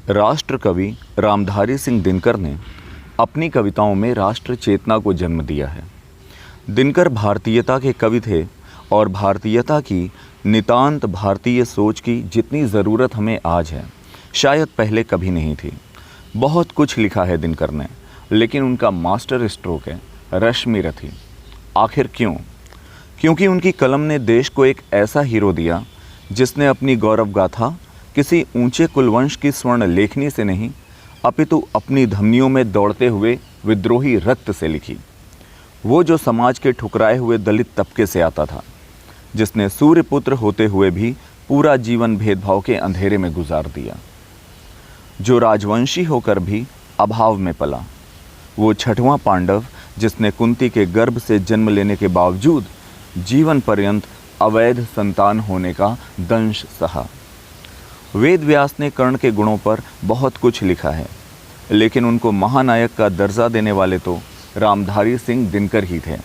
राष्ट्र कवि रामधारी सिंह दिनकर ने अपनी कविताओं में राष्ट्र चेतना को जन्म दिया है। दिनकर भारतीयता के कवि थे और भारतीयता की नितांत भारतीय सोच की जितनी ज़रूरत हमें आज है, शायद पहले कभी नहीं थी। बहुत कुछ लिखा है दिनकर ने, लेकिन उनका मास्टर स्ट्रोक है रश्मि रथी। आखिर क्यों? क्योंकि उनकी कलम ने देश को एक ऐसा हीरो दिया जिसने अपनी गौरव गाथा किसी ऊंचे कुलवंश की स्वर्ण लेखनी से नहीं, अपितु अपनी धमनियों में दौड़ते हुए विद्रोही रक्त से लिखी। वो जो समाज के ठुकराए हुए दलित तबके से आता था, जिसने सूर्यपुत्र होते हुए भी पूरा जीवन भेदभाव के अंधेरे में गुजार दिया, जो राजवंशी होकर भी अभाव में पला, वो छठवां पांडव जिसने कुंती के गर्भ से जन्म लेने के बावजूद जीवन पर्यंत अवैध संतान होने का दंश सहा। वेद व्यास ने कर्ण के गुणों पर बहुत कुछ लिखा है, लेकिन उनको महानायक का दर्जा देने वाले तो रामधारी सिंह दिनकर ही थे।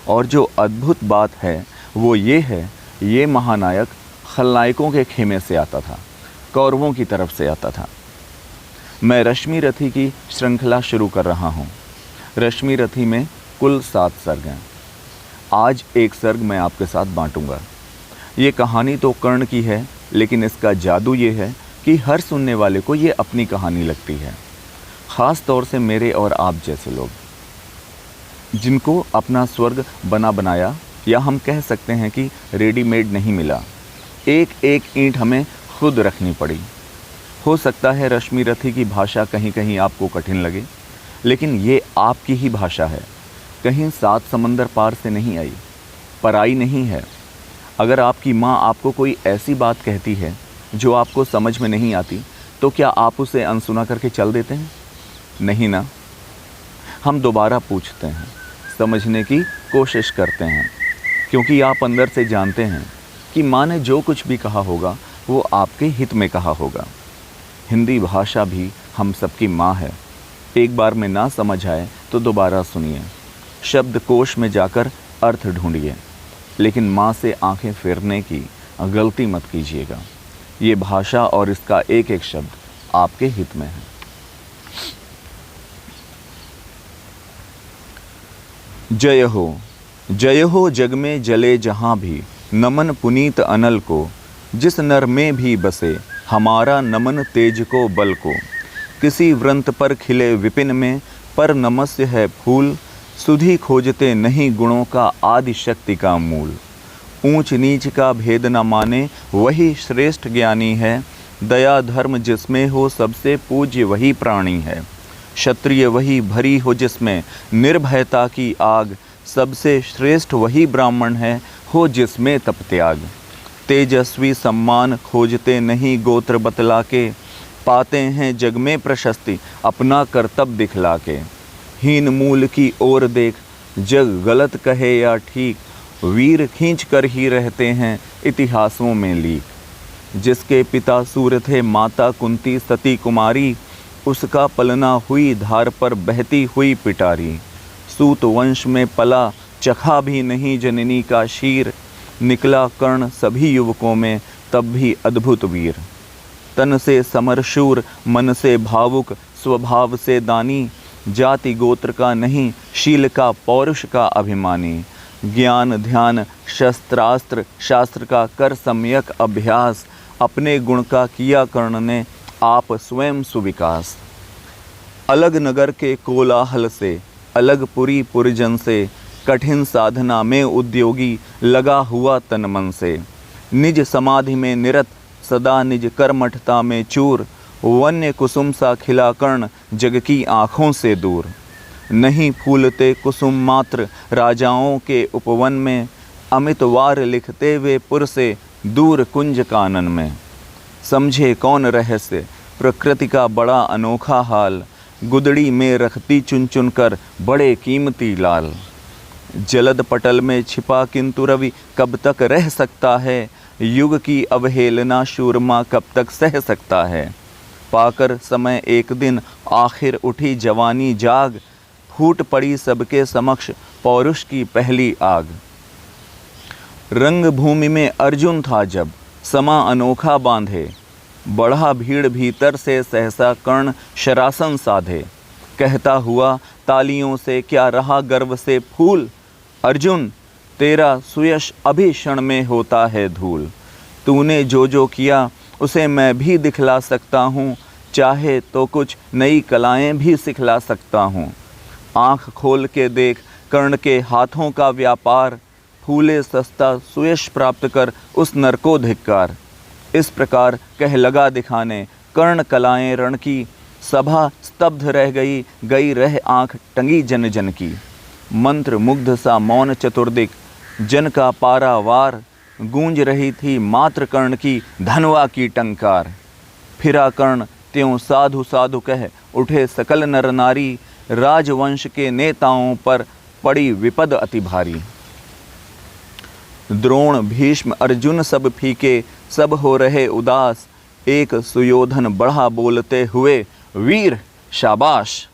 और जो अद्भुत बात है वो ये है, ये महानायक खलनायकों के खेमे से आता था, कौरवों की तरफ से आता था। मैं रश्मि रथी की श्रृंखला शुरू कर रहा हूँ। रश्मि रथी में कुल 7 सर्ग हैं। आज एक सर्ग मैं आपके साथ बांटूंगा। ये कहानी तो कर्ण की है, लेकिन इसका जादू ये है कि हर सुनने वाले को ये अपनी कहानी लगती है। ख़ास तौर से मेरे और आप जैसे लोग, जिनको अपना स्वर्ग बना बनाया, या हम कह सकते हैं कि रेडीमेड नहीं मिला, एक एक ईंट हमें खुद रखनी पड़ी। हो सकता है रश्मि रथी की भाषा कहीं कहीं आपको कठिन लगे, लेकिन ये आपकी ही भाषा है, कहीं 7 समंदर पार से नहीं आई, पराई नहीं है। अगर आपकी माँ आपको कोई ऐसी बात कहती है जो आपको समझ में नहीं आती, तो क्या आप उसे अनसुना करके चल देते हैं? नहीं ना। हम दोबारा पूछते हैं, समझने की कोशिश करते हैं, क्योंकि आप अंदर से जानते हैं कि माँ ने जो कुछ भी कहा होगा वो आपके हित में कहा होगा। हिंदी भाषा भी हम सबकी माँ है। एक बार में ना समझ आए तो दोबारा सुनिए, शब्दकोश में जाकर अर्थ ढूंढिए, लेकिन माँ से आंखें फेरने की गलती मत कीजिएगा। ये भाषा और इसका एक एक शब्द आपके हित में है। जय हो जग में जले जहाँ भी, नमन पुनीत अनल को, जिस नर में भी बसे हमारा नमन तेज को बल को। किसी व्रंत पर खिले विपिन में, पर नमस्य है फूल, सुधि खोजते नहीं गुणों का आदि शक्ति का मूल। ऊंच नीच का भेद न माने वही श्रेष्ठ ज्ञानी है, दया धर्म जिसमें हो सबसे पूज्य वही प्राणी है। क्षत्रिय वही भरी हो जिसमें निर्भयता की आग, सबसे श्रेष्ठ वही ब्राह्मण है हो जिसमें तप त्याग। तेजस्वी सम्मान खोजते नहीं गोत्र बतला के, पाते हैं जग में प्रशस्ति अपना कर्तव्य दिखला के। हीन मूल की ओर देख जग गलत कहे या ठीक, वीर खींच कर ही रहते हैं इतिहासों में लीक। जिसके पिता सूर्य थे माता कुंती सती कुमारी, उसका पलना हुई धार पर बहती हुई पिटारी। सूत वंश में पला चखा भी नहीं जननी का शीर, निकला कर्ण सभी युवकों में तब भी अद्भुत वीर। तन से समरशूर मन से भावुक स्वभाव से दानी, जाति गोत्र का नहीं शील का पौरुष का अभिमानी। ज्ञान ध्यान शस्त्रास्त्र शास्त्र का कर सम्यक अभ्यास, अपने गुण का किया कर्ण ने आप स्वयं सुविकास। अलग नगर के कोलाहल से अलग पुरी पुरजन से, कठिन साधना में उद्योगी लगा हुआ तन मन से। निज समाधि में निरत सदा निज कर्मठता में चूर, वन्य कुसुम सा खिला कर्ण जग की आँखों से दूर। नहीं फूलते कुसुम मात्र राजाओं के उपवन में, अमित वार लिखते वे पुर से दूर कुंज कानन में। समझे कौन रहस्य प्रकृति का बड़ा अनोखा हाल, गुदड़ी में रखती चुन चुन कर बड़े कीमती लाल। जलद पटल में छिपा किंतु रवि कब तक रह सकता है, युग की अवहेलना शूरमा कब तक सह सकता है। पाकर समय एक दिन आखिर उठी जवानी जाग, फूट पड़ी सबके समक्ष पौरुष की पहली आग। रंग भूमि में अर्जुन था जब समा अनोखा बांधे, बढ़ा भीड़ भीतर से सहसा कर्ण शरासन साधे। कहता हुआ तालियों से क्या रहा गर्व से फूल। अर्जुन तेरा सुयश अभी क्षण में होता है धूल। तूने जो जो किया उसे मैं भी दिखला सकता हूँ, चाहे तो कुछ नई कलाएं भी सिखला सकता हूँ। आँख खोल के देख कर्ण के हाथों का व्यापार, फूले सस्ता सुयश प्राप्त कर उस नर को धिक्कार। इस प्रकार कह लगा दिखाने कर्ण कलाएं रण की, सभा स्तब्ध रह गई रह आँख टंगी जन जन की। मंत्र मुग्ध सा मौन चतुर्दिक, जन का पारावार, गूंज रही थी मात्र कर्ण की धनवा की टंकार। फिरा कर्ण त्यों साधु साधु कह उठे सकल नर नारी, राजवंश के नेताओं पर पड़ी विपद अति भारी। द्रोण भीष्म अर्जुन सब फीके, सब हो रहे उदास। एक सुयोधन बढ़ा बोलते हुए, वीर शाबाश।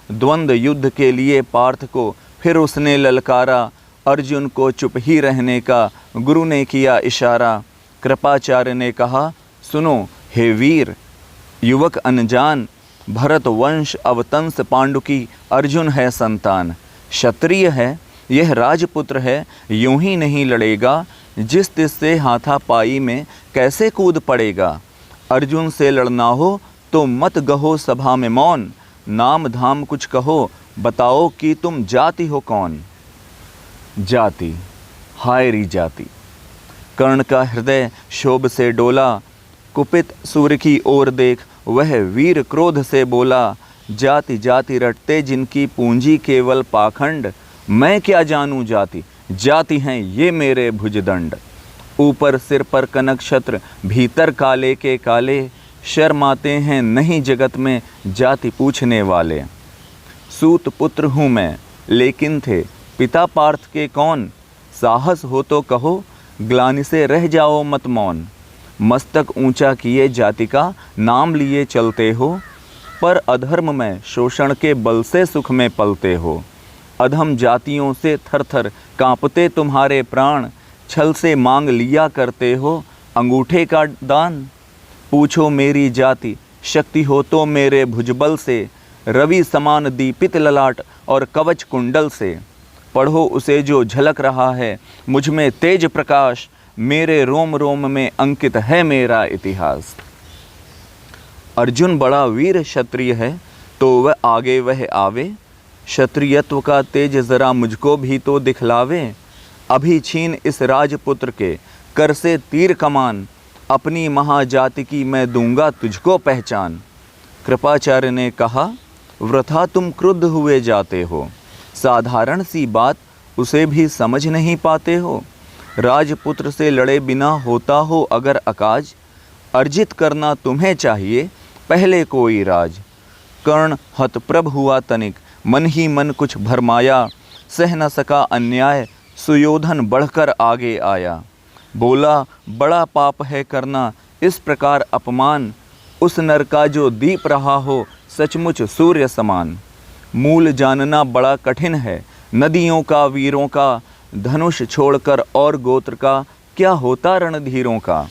द्वंद्व युद्ध के लिए पार्थ को फिर उसने ललकारा, अर्जुन को चुप ही रहने का गुरु ने किया इशारा। कृपाचार्य ने कहा, सुनो हे वीर युवक अनजान, भरत वंश अवतंस पांडु की अर्जुन है संतान। क्षत्रिय है यह राजपुत्र है, यूं ही नहीं लड़ेगा, जिस तिस से हाथापाई में कैसे कूद पड़ेगा। अर्जुन से लड़ना हो तो मत गहो सभा में मौन, नाम धाम कुछ कहो बताओ कि तुम जाति हो कौन। जाति, हाय री जाति। कर्ण का हृदय शोभ से डोला, कुपित सूर्य की ओर देख वह वीर क्रोध से बोला। जाति जाति रटते जिनकी पूंजी केवल पाखंड, मैं क्या जानूं जाति, जाति हैं ये मेरे भुजदंड। ऊपर सिर पर कनक छत्र, भीतर काले के काले, शर्माते हैं नहीं जगत में जाति पूछने वाले। सूत पुत्र हूँ मैं, लेकिन थे पिता पार्थ के कौन। साहस हो तो कहो, ग्लानि से रह जाओ मत मौन। मस्तक ऊंचा किए जाति का नाम लिए चलते हो, पर अधर्म में शोषण के बल से सुख में पलते हो। अधम जातियों से थर थर कांपते तुम्हारे प्राण, छल से मांग लिया करते हो अंगूठे का दान। पूछो मेरी जाति, शक्ति हो तो मेरे भुजबल से, रवि समान दीपित ललाट और कवच कुंडल से। पढ़ो उसे जो झलक रहा है मुझ में तेज प्रकाश, मेरे रोम रोम में अंकित है मेरा इतिहास। अर्जुन बड़ा वीर क्षत्रिय है तो वह आगे वह आवे, क्षत्रियत्व का तेज जरा मुझको भी तो दिखलावे। अभी छीन इस राजपुत्र के कर से तीर कमान, अपनी महाजाति की मैं दूंगा तुझको पहचान। कृपाचार्य ने कहा, वृथा तुम क्रुद्ध हुए जाते हो, साधारण सी बात उसे भी समझ नहीं पाते हो। राजपुत्र से लड़े बिना होता हो अगर अकाज, अर्जित करना तुम्हें चाहिए पहले कोई राज। कर्ण हतप्रभ हुआ तनिक, मन ही मन कुछ भरमाया, सह न सका अन्याय, सुयोधन बढ़कर आगे आया। बोला बड़ा पाप है करना इस प्रकार अपमान, उस नर का जो दीप रहा हो सचमुच सूर्य समान। मूल जानना बड़ा कठिन है नदियों का वीरों का, धनुष छोड़कर और गोत्र का क्या होता रणधीरों का।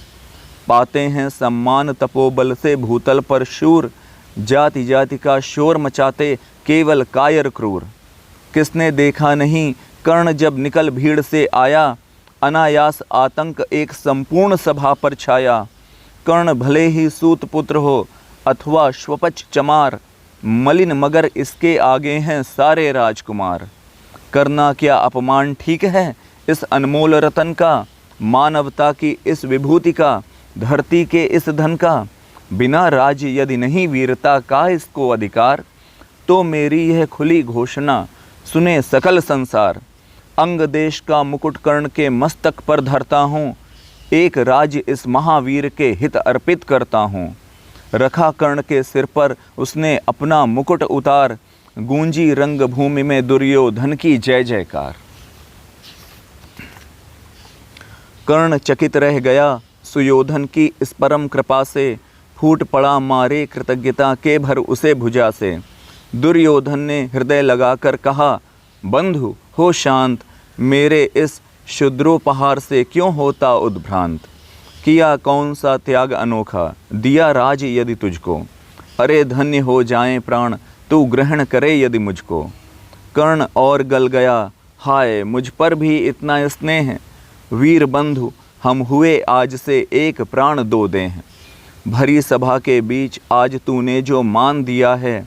पाते हैं सम्मान तपोबल से भूतल पर शूर, जाति जाति का शोर मचाते केवल कायर क्रूर। किसने देखा नहीं कर्ण जब निकल भीड़ से आया, अनायास आतंक एक संपूर्ण सभा पर छाया। कर्ण भले ही सूत पुत्र हो अथवा श्वपच चमार, मलिन मगर इसके आगे हैं सारे राजकुमार। करना क्या अपमान ठीक है इस अनमोल रतन का, मानवता की इस विभूति का, धरती के इस धन का। बिना राज्य यदि नहीं वीरता का इसको अधिकार, तो मेरी यह खुली घोषणा सुने सकल संसार। अंग देश का मुकुट कर्ण के मस्तक पर धरता हूँ, एक राज्य इस महावीर के हित अर्पित करता हूँ। रखा कर्ण के सिर पर उसने अपना मुकुट उतार, गूंजी रंग भूमि में दुर्योधन की जय जयकार। कर्ण चकित रह गया सुयोधन की इस परम कृपा से, फूट पड़ा मारे कृतज्ञता के भर उसे भुजा से। दुर्योधन ने हृदय लगाकर कहा, बंधु हो शांत, मेरे इस क्षुद्रोपहार से क्यों होता उद्भ्रांत। किया कौन सा त्याग अनोखा, दिया राज यदि तुझको। अरे धन्य हो जाएं प्राण, तू ग्रहण करे यदि मुझको। कर्ण और गल गया, हाय मुझ पर भी इतना स्नेह। वीर बंधु हम हुए आज से एक प्राण दो दें। भरी सभा के बीच आज तूने जो मान दिया है,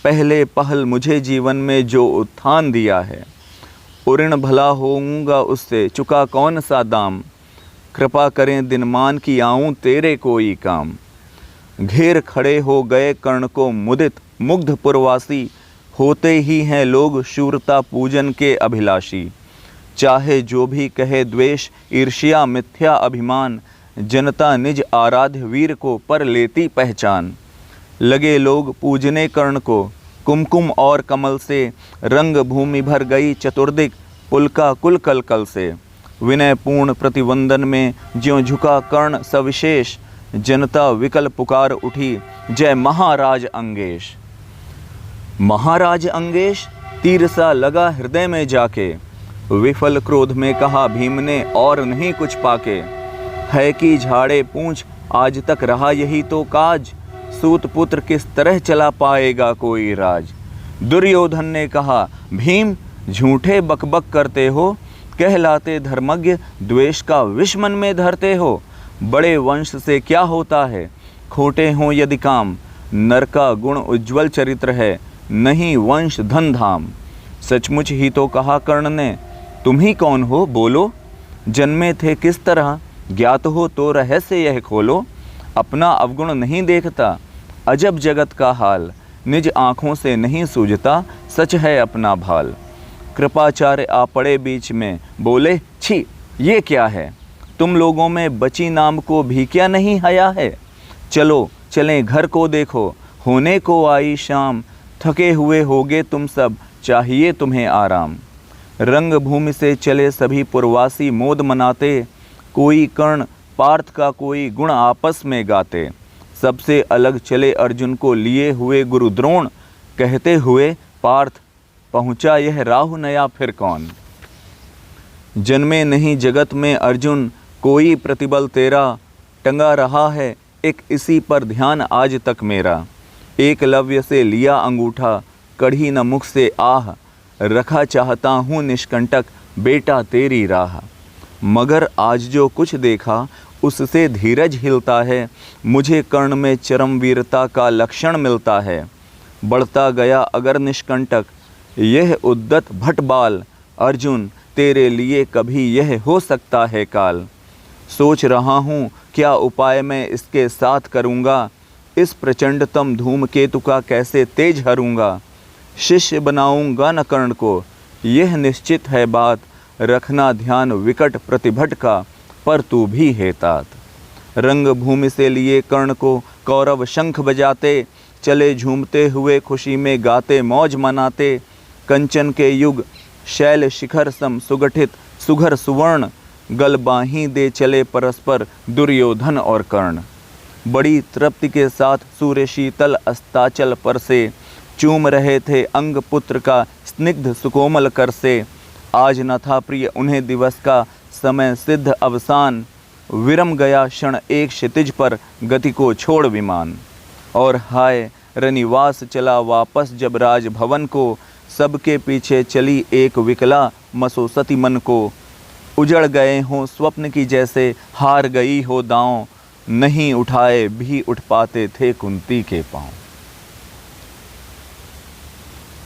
पहले पहल मुझे जीवन में जो उत्थान दिया है। उऋण भला होऊंगा उससे, चुका कौन सा दाम। कृपा करें दिनमान की आऊं तेरे कोई काम। घेर खड़े हो गए कर्ण को मुदित मुग्ध पुरवासी, होते ही हैं लोग शूरता पूजन के अभिलाषी। चाहे जो भी कहे द्वेष ईर्ष्या मिथ्या अभिमान, जनता निज आराध्य वीर को पर लेती पहचान। लगे लोग पूजने कर्ण को कुमकुम और कमल से, रंग भूमि भर गई चतुर्दिक पुलका कुल कलकल से। विनय पूर्ण प्रतिवंदन में ज्यों झुका कर्ण सविशेष, जनता विकल पुकार उठी जय महाराज अंगेश। महाराज अंगेश तीर सा लगा हृदय में जाके, विफल क्रोध में कहा भीम ने और नहीं कुछ पाके। है कि झाड़े पूंछ आज तक रहा यही तो काज, सूत पुत्र किस तरह चला पाएगा कोई राज। दुर्योधन ने कहा भीम झूठे बकबक करते हो, कहलाते धर्मज्ञ द्वेष का विष मन में धरते हो। बड़े वंश से क्या होता है, खोटे हों यदि काम। नर का गुण उज्ज्वल चरित्र है, नहीं वंश धन धाम। सचमुच ही तो कहा कर्ण ने, तुम ही कौन हो बोलो। जन्मे थे किस तरह, ज्ञात हो तो रहस्य यह खोलो। अपना अवगुण नहीं देखता, अजब जगत का हाल। निज आँखों से नहीं सूझता, सच है अपना भाल। कृपाचार्य आ पड़े बीच में, बोले छी ये क्या है। तुम लोगों में बची नाम को भी क्या नहीं हया है। चलो चलें घर को देखो, होने को आई शाम। थके हुए होगे तुम सब, चाहिए तुम्हें आराम। रंग भूमि से चले सभी पुरवासी मोद मनाते, कोई कर्ण पार्थ का कोई गुण आपस में गाते। सबसे अलग चले अर्जुन को लिए हुए गुरु द्रोण, कहते हुए पार्थ पहुँचा यह राहु नया फिर कौन। जन्मे नहीं जगत में अर्जुन, कोई प्रतिबल तेरा। टंगा रहा है एक इसी पर ध्यान आज तक मेरा। एकलव्य से लिया अंगूठा, कढ़ी न मुख से आह। रखा चाहता हूँ निष्कंटक बेटा तेरी राह। मगर आज जो कुछ देखा उससे धीरज हिलता है। मुझे कर्ण में चरम वीरता का लक्षण मिलता है। बढ़ता गया अगर निष्कंटक यह उद्दत भटबाल। अर्जुन तेरे लिए कभी यह हो सकता है काल। सोच रहा हूँ क्या उपाय मैं इसके साथ करूँगा। इस प्रचंडतम धूमकेतु का कैसे तेज हरूंगा। शिष्य बनाऊंगा न कर्ण को, यह निश्चित है बात। रखना ध्यान विकट प्रतिभट का, पर तू भी है तात। रंग भूमि से लिए कर्ण को कौरव शंख बजाते, चले झूमते हुए खुशी में गाते मौज मनाते। कंचन के युग शैल शिखर सम सुगठित सुघर सुवर्ण, गल बाहीं दे चले परस्पर दुर्योधन और कर्ण। बड़ी तृप्ति के साथ सूर्य शीतल अस्ताचल पर से, चूम रहे थे अंग पुत्र का स्निग्ध सुकोमल कर से। आज न था प्रिय उन्हें दिवस का समय सिद्ध अवसान। विरम गया क्षण एक क्षितिज पर गति को छोड़ विमान। और हाय रनिवास चला वापस जब राजभवन को, सबके पीछे चली एक विकला मसोसती मन को। उजड़ गए हों स्वप्न की जैसे, हार गई हो दांव। नहीं उठाए भी उठ पाते थे कुंती के पांव।